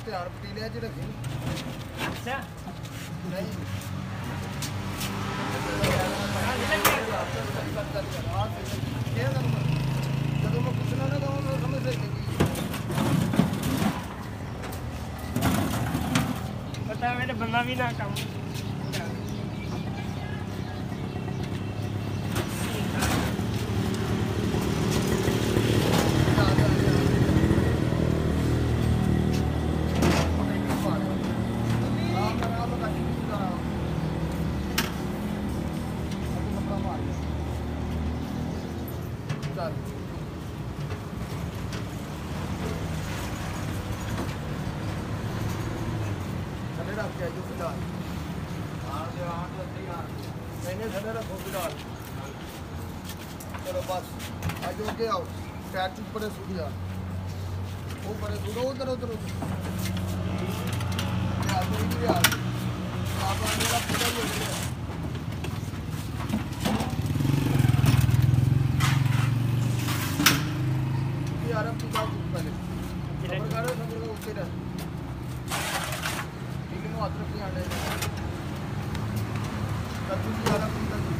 यार पतीले च रखे अच्छा नहीं जब मैं पूछना ना तो समझ लेंगे पता है मेरे बंदा भी ना काम चलो बस आज ओके आओ टायर चुप पड़े सूख जा वो पड़े सूखो उधर उधर उधर आप मेरा पूरा ही हो गया यार अब पूछा पहले खबर करो खबर को ऊपर है ठीक है वो अदरक नहीं आने कद्दू की यार अपनी कद्दू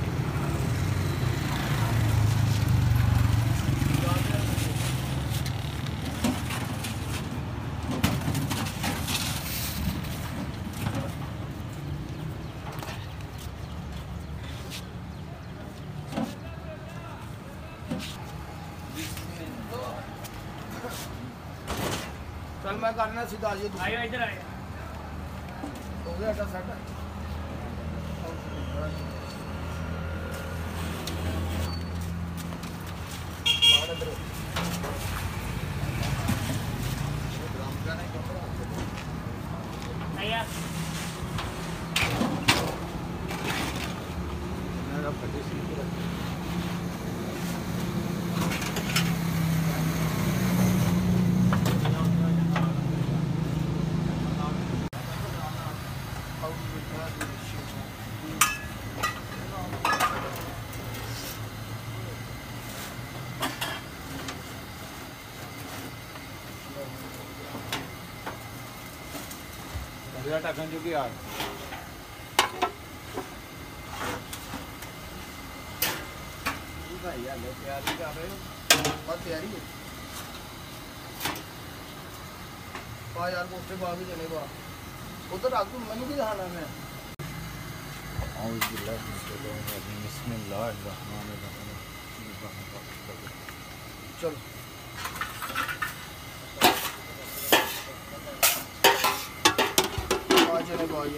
चल मैं करना सीधा ये आयो इधर आयो हो गया ऐसा सेट टाकन जो कि यार भाई यार तैयारी कर रहे हो बस तैयारी है पा यार पोस्टर बाहर भी चले बा उधर आगू मैंने भी जाना है चलो चले भाई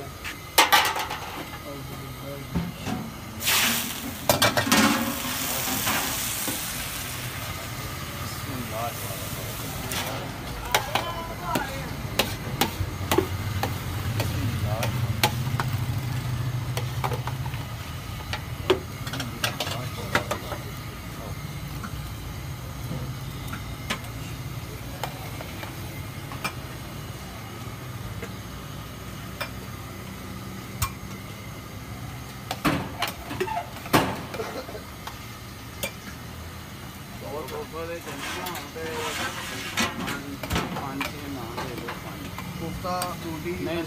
कोफ्ता रोटी नहीं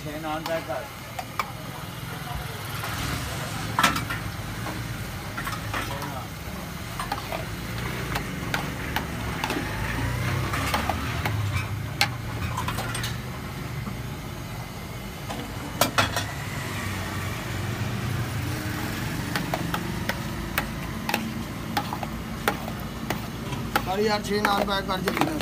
6 नान पैक कर अरे यार 6 नान पैक कर जल्दी कर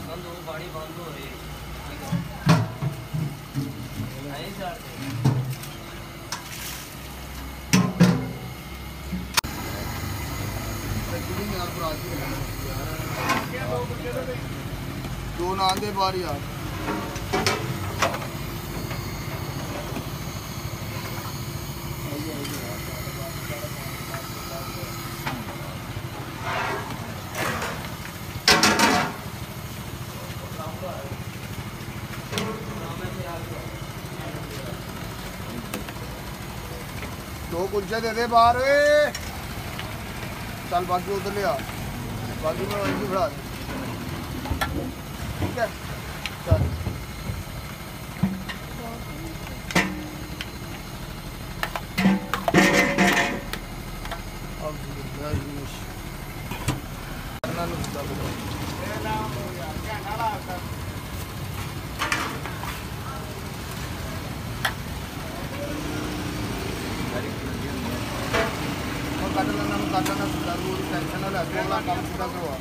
बंद हो गाड़ी बंद हो रही दो नान दे बार यार दो कुलचे दे दे बाहर वे चल बाकी उधर ले आ बाकी मैं वहीं खड़ा ठीक है चल टेंशन ना ले काम पूरा करवा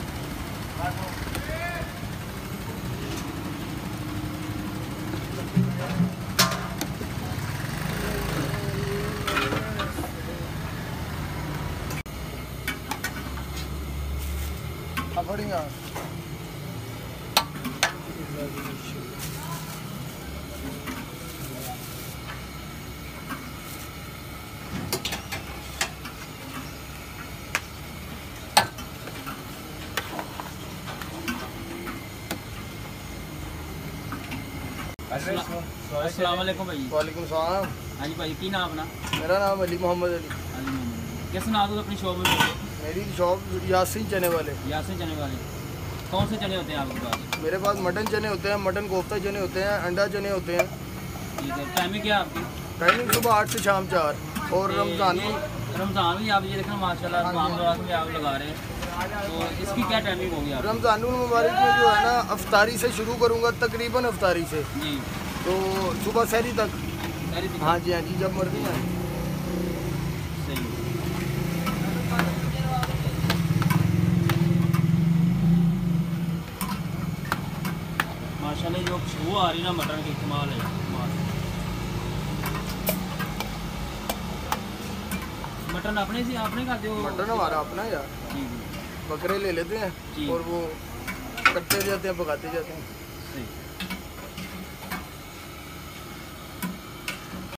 बढ़िया अस्सलाम वालेकुम भाई। वालेकुम सलाम। हाँ जी भाई, की नाम अपना? मेरा नाम अली मोहम्मद अली। अली मोहम्मद। किस नाम से अपनी शॉप में? मेरी शॉप यासीन चने वाले। यासीन चने वाले। कौन से चने होते हैं आपके पास? मेरे पास मटन चने होते हैं, मटन कोफ्ता चने होते हैं, अंडा चने होते हैं। ठीक है, टाइमिंग क्या है आपकी? टाइमिंग सुबह 8 से शाम 4 और रमज़ान भी आप ये देखना माशाल्लाह मामलात में आप लगा रहे हैं, तो इसकी क्या टाइमिंग होगी आप? रमज़ान मुबारक में जो है ना अफ्तारी से शुरू करूँगा, तकरीबन अफ्तारी से जी, तो सुबह सहरी तक। सही। हाँ जी, जब मर्जी आए। सही। माशाल्लाह जो खुशबू आ रही ना मटन की, कमाल है कमाल। मटन अपने से आपने खाते हो? मटन हमारा अपना यार, जी बकरे ले लेते हैं जी। और वो कटते जाते हैं, पकाते जाते हैं। सही।